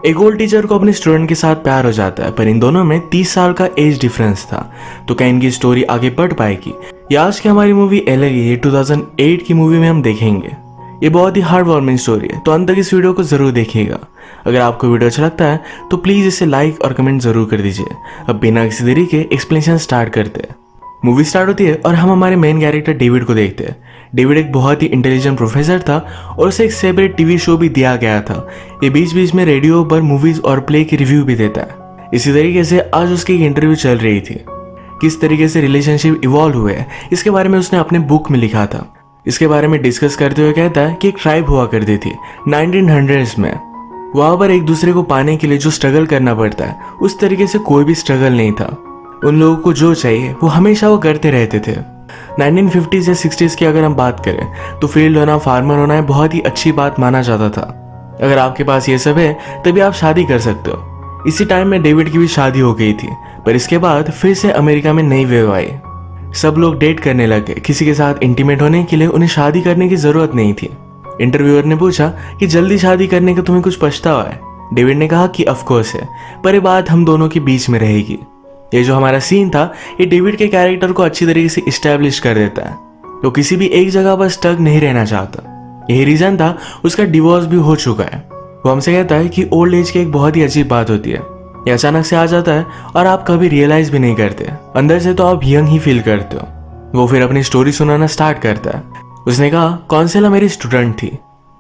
एक old teacher को अपने स्टूडेंट के साथ प्यार हो जाता है, पर इन दोनों में 30 साल का एज डिफरेंस था। तो क्या इनकी स्टोरी आगे बढ़ पाएगी? ये आज की हमारी मूवी अलग है, ये 2008 की मूवी में हम देखेंगे। ये बहुत ही हार्ट वार्मिंग स्टोरी है, तो अंत तक इस वीडियो को जरूर देखिएगा। अगर आपको वीडियो अच्छा लगता है तो प्लीज इसे लाइक और कमेंट जरूर कर दीजिए। अब बिना किसी देरी के एक्सप्लेनेशन स्टार्ट करते हैं। मूवी स्टार्ट होती है और हम हमारे मेन कैरेक्टर डेविड को देखते हैं। डेविड एक बहुत ही इंटेलिजेंट प्रोफेसर था और उसे एक सेपरेट टीवी शो भी दिया गया था। ये बीच बीच में रेडियो पर मूवीज और प्ले की रिव्यू भी देता है। इसी तरीके से आज उसकी एक इंटरव्यू चल रही थी। किस तरीके से रिलेशनशिप इवॉल्व हुए इसके बारे में उसने अपने बुक में लिखा था। इसके बारे में डिस्कस करते हुए कहता है कि एक ट्राइब हुआ करती थी 1900s में। वहां पर एक दूसरे को पाने के लिए जो स्ट्रगल करना पड़ता है, उस तरीके से कोई भी स्ट्रगल नहीं था। उन लोगों को जो चाहिए वो हमेशा वो करते रहते थे। 1950s या 60s की अगर हम बात करें तो फील्ड होना, फार्मर होना बहुत ही अच्छी बात माना जाता था। अगर आपके पास ये सब है तभी आप शादी कर सकते हो। इसी टाइम में डेविड की भी शादी हो गई थी, पर इसके बाद फिर से अमेरिका में नई वेव आई। सब लोग डेट करने लगे। किसी के साथ इंटीमेट होने के लिए उन्हें शादी करने की जरूरत नहीं थी। इंटरव्यूअर ने पूछा कि जल्दी शादी करने का तुम्हें कुछ पछतावा है? डेविड ने कहा कि ऑफ कोर्स है, पर ये बात हम दोनों के बीच में रहेगी। ये जो हमारा सीन था, ये डेविड के कैरेक्टर को अच्छी तरीके से इस्टेब्लिश कर देता है। तो किसी भी एक जगह पर स्टक नहीं रहना चाहता। यही रीजन था उसका डिवोर्स भी हो चुका है। वो हमसे कहता है कि ओल्ड एज की एक बहुत ही अजीब बात होती है। ये अचानक से आ जाता है और आप कभी रियलाइज भी नहीं करते। अंदर से तो आप यंग ही फील करते हो। वो फिर अपनी स्टोरी सुनाना स्टार्ट करता है। उसने कहा कौंसेला मेरी स्टूडेंट थी।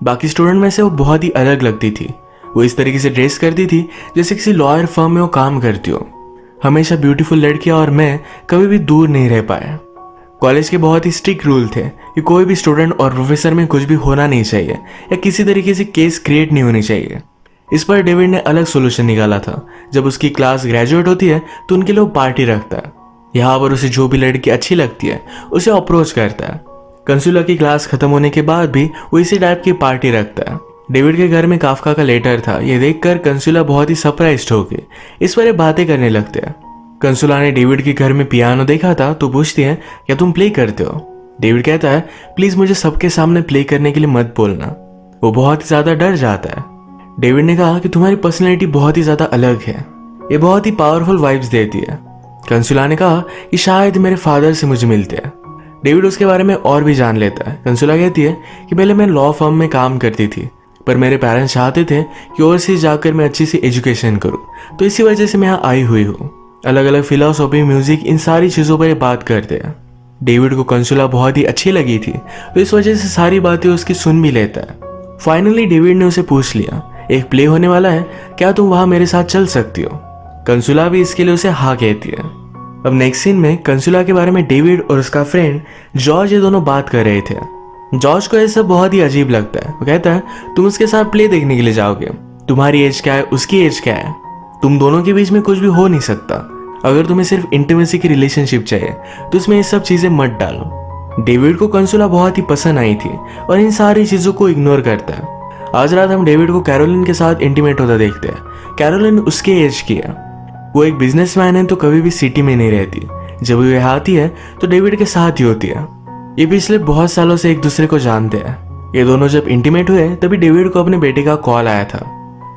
बाकी स्टूडेंट में से वो बहुत ही अलग लगती थी। वो इस तरीके से ड्रेस करती थी जैसे किसी लॉयर फर्म में वो काम करती हो। हमेशा ब्यूटीफुल लड़कियां और मैं कभी भी दूर नहीं रह पाए। कॉलेज के बहुत ही स्ट्रिक्ट रूल थे कि कोई भी स्टूडेंट और प्रोफेसर में कुछ भी होना नहीं चाहिए या किसी तरीके से केस क्रिएट नहीं होनी चाहिए। इस पर डेविड ने अलग सोल्यूशन निकाला था। जब उसकी क्लास ग्रेजुएट होती है तो उनके लिए पार्टी रखता है। यहाँ पर उसे जो भी लड़की अच्छी लगती है उसे अप्रोच करता है। कंसुला की क्लास खत्म होने के बाद भी वो इसी टाइप की पार्टी रखता है। डेविड के घर में काफका का लेटर था। ये देखकर कंसुला बहुत ही सरप्राइज्ड हो गई। इस पर बातें करने लगते हैं। कंसुला ने डेविड के घर में पियानो देखा था तो पूछती है क्या तुम प्ले करते हो? डेविड कहता है प्लीज मुझे सबके सामने प्ले करने के लिए मत बोलना। वो बहुत ही ज्यादा डर जाता है। डेविड ने कहा कि तुम्हारी पर्सनैलिटी बहुत ही ज्यादा अलग है, ये बहुत ही पावरफुल वाइब्स देती है। कंसुला ने कहा कि शायद मेरे फादर से मुझे मिलते हैं। डेविड उसके बारे में और भी जान लेता है। कंसुला कहती है कि पहले मैं लॉ फर्म में काम करती थी, पर मेरे पेरेंट्स चाहते थे कि ओवरसीज जाकर मैं अच्छी सी एजुकेशन करूं, तो इसी वजह से मैं यहाँ आई हुई हूँ। अलग अलग फिलोसॉफी, म्यूजिक, इन सारी चीज़ों पर बात करते हैं। डेविड को कंसुला बहुत ही अच्छी लगी थी, तो इस वजह से सारी बातें उसकी सुन भी लेता है। फाइनली डेविड ने उसे पूछ लिया एक प्ले होने वाला है, क्या तुम वहां मेरे साथ चल सकती हो? कंसुला भी इसके लिए उसे हाँ कहती है। अब नेक्स्ट सीन में कंसुला के बारे में डेविड और उसका फ्रेंड जॉर्ज ये दोनों बात कर रहे थे। जॉर्ज को ये सब बहुत ही अजीब लगता है। वो कहता है तुम उसके साथ प्ले देखने के लिए जाओगे, तुम्हारी एज क्या है, उसकी एज क्या है, तुम दोनों के बीच में कुछ भी हो नहीं सकता। अगर तुम्हें सिर्फ इंटीमेसी की रिलेशनशिप चाहिए तो इसमें ये सब चीजें मत डालो। डेविड को कंसुला बहुत ही पसंद आई थी और इन सारी चीजों को इग्नोर करता है। आज रात हम डेविड को कैरोलिन के साथ इंटीमेट होता देखते हैं। कैरोलिन उसके एज की है। वो एक बिजनेसमैन है तो कभी भी सिटी में नहीं रहती। जब वो यहाँ आती है तो डेविड के साथ ही होती है। ये पिछले बहुत सालों से एक दूसरे को जानते हैं। ये दोनों जब इंटीमेट हुए तभी डेविड को अपने बेटे का कॉल आया था।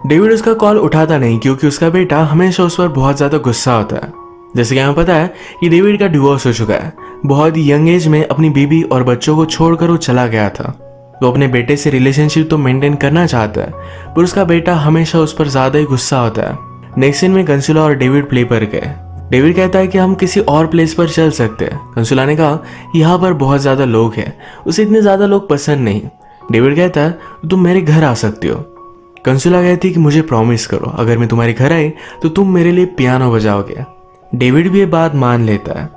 डेविड उसका कॉल उठाता नहीं क्योंकि उसका बेटा हमेशा उस पर बहुत ज्यादा गुस्सा होता है। जैसे कि हमें पता है कि डेविड का डिवोर्स हो चुका है। बहुत ही यंग एज में अपनी बीबी और बच्चों को छोड़कर वो चला गया था। वो अपने बेटे से रिलेशनशिप तो मेंटेन करना चाहता है, पर उसका बेटा हमेशा उस पर ज्यादा ही गुस्सा होता है। नेक्स्ट सीन में कंसुला और डेविड प्ले पर गए। डेविड कहता है कि हम किसी और प्लेस पर चल सकते हैं। कंसुला ने कहा यहाँ पर बहुत ज्यादा लोग हैं, उसे इतने ज्यादा लोग पसंद नहीं। डेविड कहता है तुम मेरे घर आ सकती हो। कंसुला कहती है कि मुझे प्रॉमिस करो अगर मैं तुम्हारे घर आई तो तुम मेरे लिए पियानो बजाओगे। डेविड भी ये बात मान लेता है।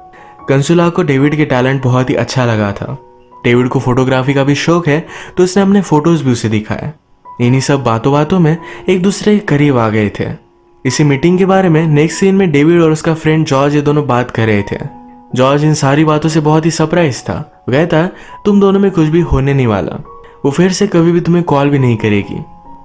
कंसुला को डेविड के टैलेंट बहुत ही अच्छा लगा था। डेविड को फोटोग्राफी का भी शौक है तो उसने अपने फोटोज भी उसे दिखाया। इन्हीं सब बातों बातों में एक दूसरे के करीब आ गए थे। इसी मीटिंग के बारे में नेक्स्ट सीन में डेविड और उसका फ्रेंड जॉर्ज ये दोनों बात कर रहे थे। जॉर्ज इन सारी बातों से बहुत ही सरप्राइज था। वो कहता है तुम दोनों में कुछ भी होने नहीं वाला। वो फिर से कभी भी तुम्हें कॉल भी नहीं करेगी।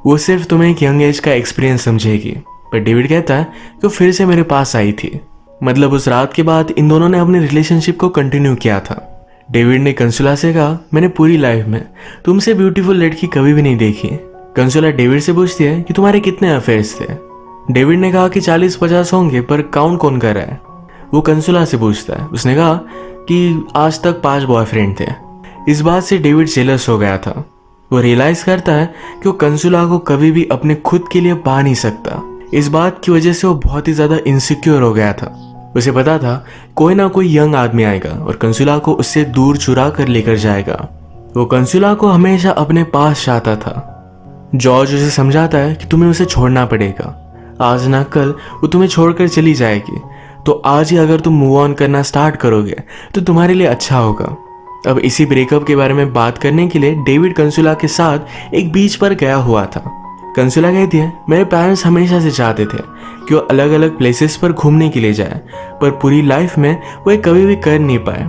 वो सिर्फ तुम्हें एक यंग एज का एक्सपीरियंस समझेगी। पर डेविड कहता है कि वो फिर से मेरे पास आई थी। मतलब उस रात के बाद इन दोनों ने अपने रिलेशनशिप को कंटिन्यू किया था। डेविड ने कंसुला से कहा मैंने पूरी लाइफ में तुमसे ब्यूटीफुल लड़की कभी भी नहीं देखी। कंसुला डेविड से पूछती है कि तुम्हारे कितने अफेयर्स थे। डेविड ने कहा कि 40-50 होंगे, पर काउंट कौन कर रहा है। वो कंसुला से पूछता है। उसने कहा कि आज तक 5 बॉयफ्रेंड थे। इस बात से डेविड जेलस हो गया था। वो रियलाइज करता है कि वो कंसुला को कभी भी अपने खुद के लिए पा नहीं सकता। इस बात की वजह से वो बहुत ही ज्यादा इनसिक्योर हो गया था। उसे पता था कोई ना कोई यंग आदमी आएगा और कंसुला को उससे दूर चुरा कर लेकर जाएगा। वो कंसुला को हमेशा अपने पास चाहता था। जॉर्ज उसे समझाता है कि तुम्हें उसे छोड़ना पड़ेगा, आज ना कल वो तुम्हें छोड़कर चली जाएगी, तो आज ही अगर तुम मूव ऑन करना स्टार्ट करोगे तो तुम्हारे लिए अच्छा होगा। अब इसी ब्रेकअप के बारे में बात करने के लिए डेविड कंसुला के साथ एक बीच पर गया हुआ था। कंसुला कहती है, मेरे पेरेंट्स हमेशा से चाहते थे कि वो अलग अलग प्लेसेस पर घूमने के लिए जाए, पर पूरी लाइफ में वो कभी भी कर नहीं पाए।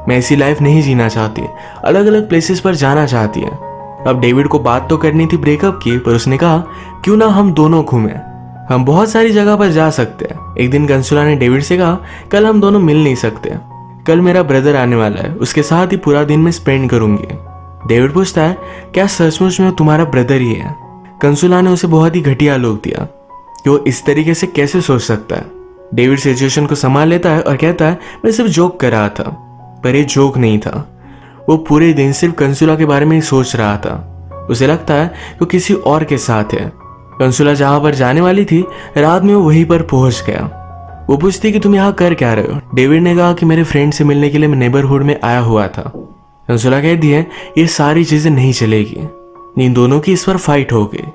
मैं ऐसी लाइफ नहीं जीना चाहती, अलग अलग प्लेसेस पर जाना चाहती है। अब डेविड को बात तो करनी थी ब्रेकअप की, पर उसने कहा क्यों ना हम दोनों घूमें, हम बहुत सारी जगह पर जा सकते हैं। एक दिन कंसुला ने डेविड से कहा, कल हम दोनों मिल नहीं सकते, कल मेरा ब्रदर आने वाला है, उसके साथ ही पूरा दिन मैं स्पेंड करूंगी। डेविड पूछता है, क्या सचमुच में तुम्हारा ब्रदर ही है? कंसुला ने उसे बहुत ही घटिया लुक दिया कि वो इस तरीके से कैसे सोच सकता है। डेविड सिचुएशन को संभाल लेता है और कहता है, मैं सिर्फ जोक कर रहा था, पर ये जोक नहीं था। वो पूरे दिन सिर्फ कंसुला के बारे में ही सोच रहा था। उसे लगता है कि वो किसी और के साथ है। कंसुला जहां पर जाने वाली थी, रात में वो वहीं पर पहुंच गया। वो पूछती कि तुम यहाँ कर क्या रहे हो? डेविड ने कहा कि मेरे फ्रेंड से मिलने के लिए मैं नेबरहुड में आया हुआ था। कंसुला कहती है, ये सारी चीजें नहीं चलेगी, इन दोनों की इस पर फाइट हो गई।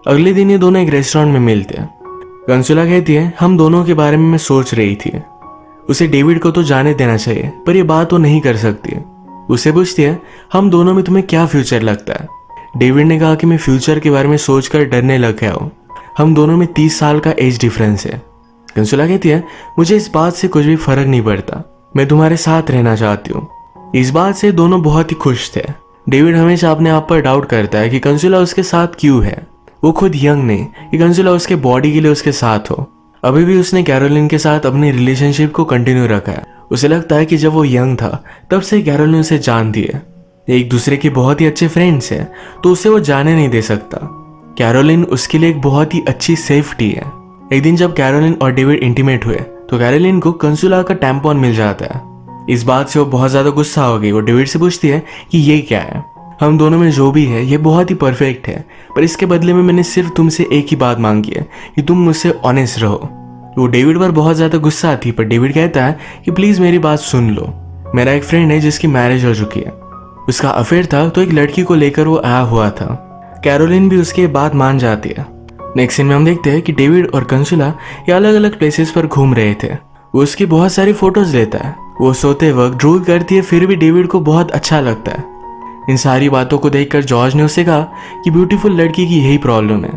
अगले दिन ये दोनों एक रेस्टोरेंट में मिलते हैं। कंसुला कहती है, हम दोनों के बारे में मैं सोच रही थी, उसे डेविड को तो जाने देना चाहिए, पर ये बात वो नहीं कर सकती। उसे पूछती है, हम दोनों में तुम्हें क्या फ्यूचर लगता है? डेविड ने कहा कि मैं फ्यूचर के बारे में सोचकर डरने लग गया हूँ, हम दोनों में 30 साल का एज डिफरेंस है। कंसुला कहती है, मुझे इस बात से कुछ भी फर्क नहीं पड़ता, मैं तुम्हारे साथ रहना चाहती हूँ। इस बात से दोनों बहुत ही खुश थे। डेविड हमेशा अपने आप पर डाउट करता है कि कंसुला उसके साथ क्यों है। वो खुद यंग नहीं कि कंसुला उसके बॉडी के लिए उसके साथ हो। अभी भी उसने कैरोलिन के साथ अपने रिलेशनशिप को कंटिन्यू रखा है। उसे लगता है कि जब वो यंग था तब से कैरोलिन उसे जानती है, एक दूसरे के बहुत ही अच्छे फ्रेंड्स हैं, तो उसे वो जाने नहीं दे सकता। कैरोलिन उसके लिए एक बहुत ही अच्छी सेफ्टी है। एक दिन जब कैरोलिन और डेविड इंटीमेट हुए तो कैरोलिन को कंसुला का टैम्पॉन मिल जाता है। इस बात से वो बहुत ज्यादा गुस्सा हो गई। वो डेविड से पूछती है कि ये क्या है? हम दोनों में जो भी है ये बहुत ही परफेक्ट है, पर इसके बदले में मैंने सिर्फ तुमसे एक ही बात मांगी है कि तुम मुझसे ऑनेस्ट रहो। वो डेविड पर बहुत ज्यादा गुस्सा थी, पर डेविड कहता है कि प्लीज मेरी बात सुन लो। मेरा एक फ्रेंड है जिसकी मैरिज हो चुकी है, उसका अफेयर था तो एक लड़की को लेकर वो आया हुआ था। कैरोलिन भी उसकी बात मान जाती है। नेक्स्ट सीन में हम देखते हैं कि डेविड और कंसुला ये अलग अलग प्लेसेस पर घूम रहे थे। वो उसकी बहुत सारी फोटोज लेता है। वो सोते वक्त ड्रूल करती है, फिर भी डेविड को बहुत अच्छा लगता है। इन सारी बातों को देखकर जॉर्ज ने उसे कहा कि ब्यूटीफुल लड़की की यही प्रॉब्लम है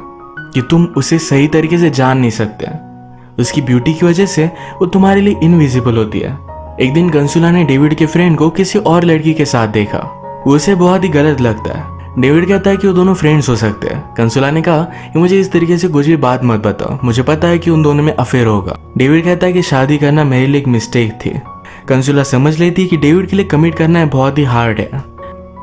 कि तुम उसे सही तरीके से जान नहीं सकते। उसकी ब्यूटी की वजह से वो तुम्हारे लिए इनविजिबल होती है। एक दिन कंसुला ने डेविड के फ्रेंड को किसी और लड़की के साथ देखा। वो उसे बहुत ही गलत लगता है। डेविड कहता है कि वो दोनों फ्रेंड्स हो सकते हैं। कंसुला ने कहा कि मुझे इस तरीके से कुछ भी बात मत बताओ, मुझे पता है कि उन दोनों में अफेयर होगा। डेविड कहता है कि शादी करना मेरे लिए एक मिस्टेक थी। कंसुला समझ लेती है कि डेविड के लिए कमिट करना बहुत ही हार्ड है।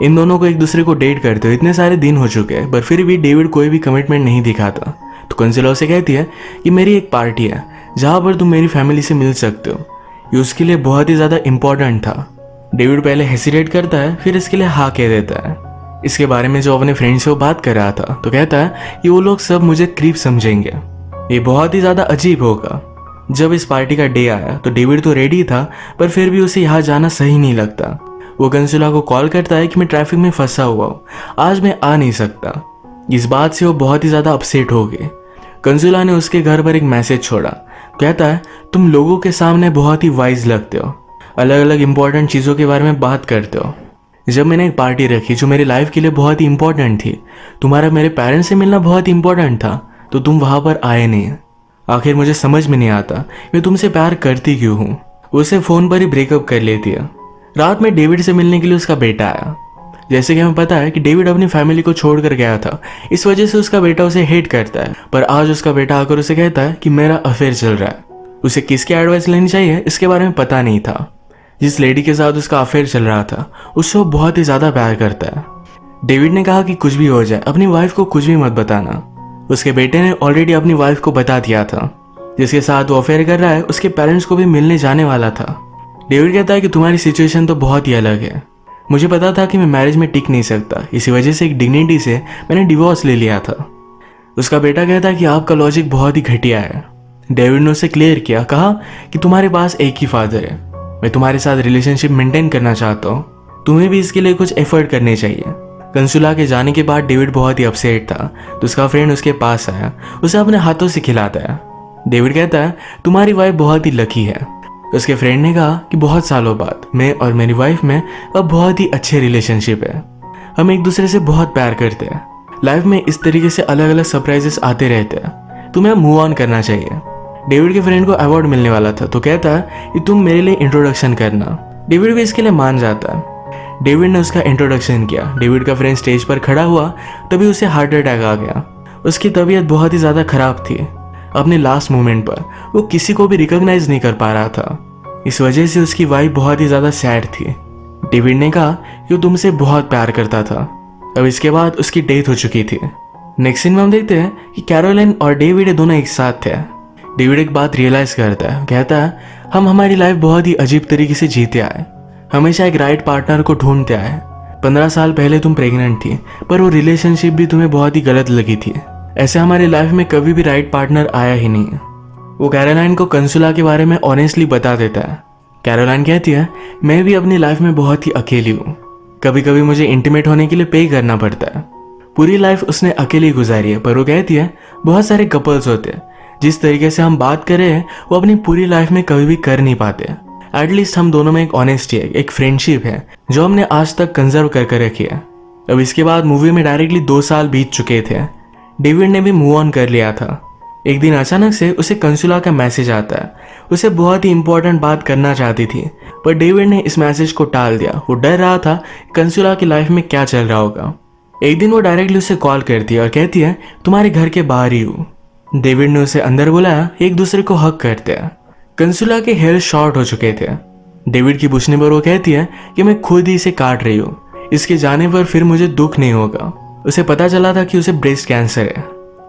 इन दोनों को एक दूसरे को डेट करते हुए इतने सारे दिन हो चुके हैं, पर फिर भी डेविड कोई भी कमिटमेंट नहीं दिखाता। तो कंसुला उसे कहती है कि मेरी एक पार्टी है जहां पर तुम मेरी फैमिली से मिल सकते हो। ये उसके लिए बहुत ही ज्यादा इंपॉर्टेंट था। डेविड पहले हेसिटेट करता है, फिर इसके लिए हाँ कह देता है। इसके बारे में जो अपने फ्रेंड से वो बात कर रहा था, तो कहता है कि वो लोग सब मुझे क्रीप समझेंगे, ये बहुत ही ज्यादा अजीब होगा। जब इस पार्टी का डे आया तो डेविड तो रेडी था, पर फिर भी उसे यहाँ जाना सही नहीं लगता। वो कंसुला को कॉल करता है कि मैं ट्रैफिक में फंसा हुआ हूँ, आज मैं आ नहीं सकता। इस बात से वो बहुत ही ज्यादा अपसेट हो गए। कंसुला ने उसके घर पर एक मैसेज छोड़ा, कहता है तुम लोगों के सामने बहुत ही वाइज लगते हो, अलग अलग इंपॉर्टेंट चीज़ों के बारे में बात करते हो। जब मैंने एक पार्टी रखी जो मेरी लाइफ के लिए बहुत ही इंपॉर्टेंट थी, तुम्हारा मेरे पेरेंट्स से मिलना बहुत ही इंपॉर्टेंट था, तो तुम वहां पर आए नहीं। आखिर मुझे समझ में नहीं आता मैं तुमसे प्यार करती क्यों हूँ। उसे फोन पर ही ब्रेकअप कर लेती है। रात में डेविड से मिलने के लिए उसका बेटा आया। जैसे कि हमें पता है कि डेविड अपनी फैमिली को छोड़कर गया था, इस वजह से उसका बेटा उसे हेट करता है। पर आज उसका बेटा आकर उसे कहता है कि मेरा अफेयर चल रहा है। उसे किसकी एडवाइस लेनी चाहिए इसके बारे में पता नहीं था। जिस लेडी के साथ उसका अफेयर चल रहा था उससे वो बहुत ही ज्यादा प्यार करता है। डेविड ने कहा कि कुछ भी हो जाए अपनी वाइफ को कुछ भी मत बताना। उसके बेटे ने ऑलरेडी अपनी वाइफ को बता दिया था। जिसके साथ वो अफेयर कर रहा है उसके पेरेंट्स को भी मिलने जाने वाला था। डेविड कहता है कि तुम्हारी सिचुएशन तो बहुत ही अलग है। मुझे पता था कि मैं मैरिज में टिक नहीं सकता, इसी वजह से एक डिग्निटी से मैंने डिवोर्स ले लिया था। उसका बेटा कहता है कि आपका लॉजिक बहुत ही घटिया है। डेविड ने उसे क्लियर किया, कहा कि तुम्हारे पास एक ही फादर है, मैं तुम्हारे साथ रिलेशनशिप मेंटेन करना चाहता हूँ, तुम्हें भी इसके लिए कुछ एफर्ट करने चाहिए। कंसुला के जाने के बाद डेविड बहुत ही अपसेट था, तो उसका फ्रेंड उसके पास आया, उसे अपने हाथों से खिलाता है। डेविड कहता है तुम्हारी वाइफ बहुत ही लकी है। उसके फ्रेंड ने कहा कि बहुत सालों बाद मैं और मेरी वाइफ में अब बहुत ही अच्छे रिलेशनशिप है, हम एक दूसरे से बहुत प्यार करते हैं। लाइफ में इस तरीके से अलग अलग सरप्राइजेस आते रहते हैं, तुम्हें मूव ऑन करना चाहिए। डेविड के फ्रेंड को अवार्ड मिलने वाला था, तो कहता है कि तुम मेरे लिए इंट्रोडक्शन करना। डेविड भी इसके लिए मान जाता है। डेविड ने उसका इंट्रोडक्शन किया। डेविड का फ्रेंड स्टेज पर खड़ा हुआ, तभी उसे हार्ट अटैक आ गया। उसकी तबीयत बहुत ही ज़्यादा खराब थी। अपने लास्ट मोमेंट पर वो किसी को भी रिकॉग्नाइज नहीं कर पा रहा था। इस वजह से उसकी वाइफ बहुत ही ज़्यादा सैड थी। डेविड ने कहा कि वो तुमसे बहुत प्यार करता था। अब इसके बाद उसकी डेथ हो चुकी थी। नेक्स्ट सीन में हम देखते हैं कि कैरोलाइन और डेविड दोनों एक साथ थे। डेविड एक बात रियलाइज करता है, कहता है हम हमारी लाइफ बहुत ही अजीब तरीके से जीते आए, हमेशा एक राइट पार्टनर को ढूंढते आए। 15 साल पहले तुम प्रेग्नेंट थी, पर वो रिलेशनशिप भी तुम्हें बहुत ही गलत लगी थी। ऐसे हमारी लाइफ में कभी भी राइट पार्टनर आया ही नहीं। वो कैरोलाइन को कंसुला के बारे में ऑनेस्टली बता देता है। कैरोलाइन कहती है मैं भी अपनी लाइफ में बहुत ही अकेली हूँ, कभी कभी मुझे इंटीमेट होने के लिए पे करना पड़ता है। पूरी लाइफ उसने अकेली गुजारी है, पर वो कहती है बहुत सारे कपल्स होते हैं जिस तरीके से हम बात कर रहे हैं वो अपनी पूरी लाइफ में कभी भी कर नहीं पाते। एटलीस्ट हम दोनों में एक ऑनेस्टी है, एक फ्रेंडशिप है जो हमने आज तक कंजर्व कर रखी है। अब इसके बाद मूवी में डायरेक्टली 2 साल बीत चुके थे। डेविड ने भी मूव ऑन कर लिया था। एक दिन अचानक से उसे कंसुला का मैसेज आता है। उसे बहुत ही इंपॉर्टेंट बात करना चाहती थी, पर डेविड ने इस मैसेज को टाल दिया। वो डर रहा था कंसुला की लाइफ में क्या चल रहा होगा। एक दिन वो डायरेक्टली उसे कॉल करती है और कहती है तुम्हारे घर के बाहर ही हूँ। डेविड ने उसे अंदर बुलाया, एक दूसरे को हक करते हैं। कंसुला के हेयर शॉर्ट हो चुके थे। डेविड की पूछने पर वो कहती है कि मैं खुद ही इसे काट रही हूँ, इसके जाने पर फिर मुझे दुख नहीं होगा। उसे पता चला था कि उसे ब्रेस्ट कैंसर है।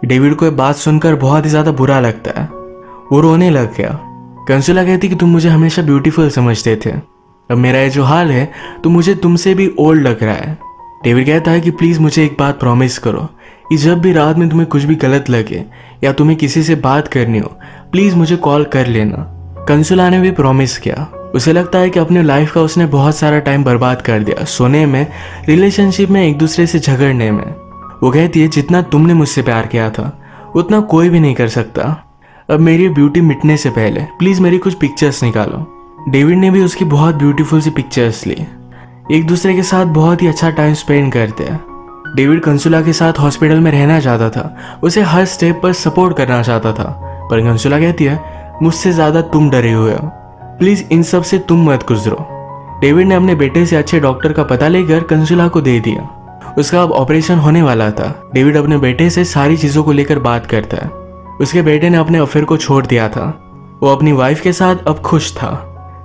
डेविड को ये बात सुनकर बहुत ही ज्यादा बुरा लगता है, वो रोने लग गया। कंसुला कहती कि तुम मुझे हमेशा ब्यूटीफुल समझते थे, अब मेरा ये जो हाल है तो मुझे तुमसे भी ओल्ड लग रहा है। डेविड कहता है कि प्लीज मुझे एक बात प्रॉमिस करो कि जब भी रात में तुम्हें कुछ भी गलत लगे या तुम्हें किसी से बात करनी हो प्लीज मुझे कॉल कर लेना। कंसुला ने भी प्रॉमिस किया। उसे लगता है कि अपनी लाइफ का उसने बहुत सारा टाइम बर्बाद कर दिया सोने में, रिलेशनशिप में, एक दूसरे से झगड़ने में। वो कहती है जितना तुमने मुझसे प्यार किया था उतना कोई भी नहीं कर सकता। अब मेरी ब्यूटी मिटने से पहले प्लीज मेरी कुछ पिक्चर्स निकालो। डेविड ने भी उसकी बहुत ब्यूटीफुल सी पिक्चर्स ली। एक दूसरे के साथ बहुत ही अच्छा टाइम स्पेंड करते हैं। डेविड कंसुला के साथ हॉस्पिटल में रहना चाहता था, उसे हर स्टेप पर सपोर्ट करना चाहता था, पर कंसुला कहती है मुझसे ज्यादा तुम डरे हुए हो, प्लीज इन सब से तुम मत गुजरो। डेविड ने अपने बेटे से अच्छे डॉक्टर का पता लेकर कंसुला को दे दिया। उसका अब ऑपरेशन होने वाला था। डेविड अपने बेटे से सारी चीजों को लेकर बात करता है। उसके बेटे ने अपने अफेयर को छोड़ दिया था, वो अपनी वाइफ के साथ अब खुश था।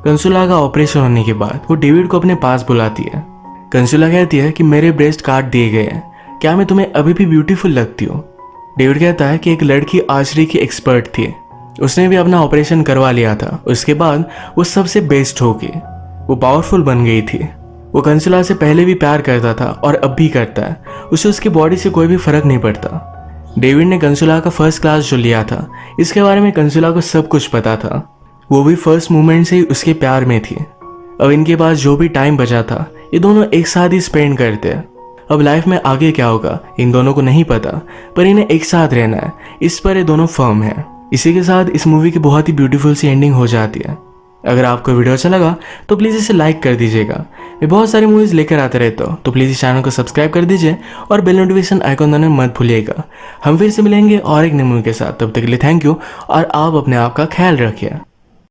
कंसुला का ऑपरेशन होने के बाद वो डेविड को अपने पास बुलाती है। कंसुला कहती है कि मेरे ब्रेस्ट काट दिए गए हैं, क्या मैं तुम्हें अभी भी ब्यूटीफुल लगती हूँ। डेविड कहता है कि एक लड़की आर्चरी की एक्सपर्ट थी, उसने भी अपना ऑपरेशन करवा लिया था, उसके बाद वो सबसे बेस्ट होगी, वो पावरफुल बन गई थी। वो कंसुला से पहले भी प्यार करता था और अब भी करता है, उसे उसकी बॉडी से कोई भी फर्क नहीं पड़ता। डेविड ने कंसुला का फर्स्ट क्लास जो लिया था इसके बारे में कंसुला को सब कुछ पता था, वो भी फर्स्ट मोमेंट से ही उसके प्यार में थी। अब इनके पास जो भी टाइम बचा था ये दोनों एक साथ ही स्पेंड करते हैं। अब लाइफ में आगे क्या होगा इन दोनों को नहीं पता, पर इन्हें एक साथ रहना है, इस पर ये दोनों फर्म है। इसी के साथ इस मूवी की बहुत ही ब्यूटीफुल सी एंडिंग हो जाती है। अगर आपको वीडियो अच्छा लगा तो प्लीज़ इसे लाइक कर दीजिएगा। मैं बहुत सारी मूवीज़ लेकर आते रहता हूँ, तो प्लीज़ इस चैनल को सब्सक्राइब कर दीजिए और बेल नोटिफिकेशन आइकॉन दबाना मत भूलिएगा। हम फिर से मिलेंगे और एक नई मूवी के साथ, तब तक के लिए थैंक यू और आप अपने आप का ख्याल रखिए।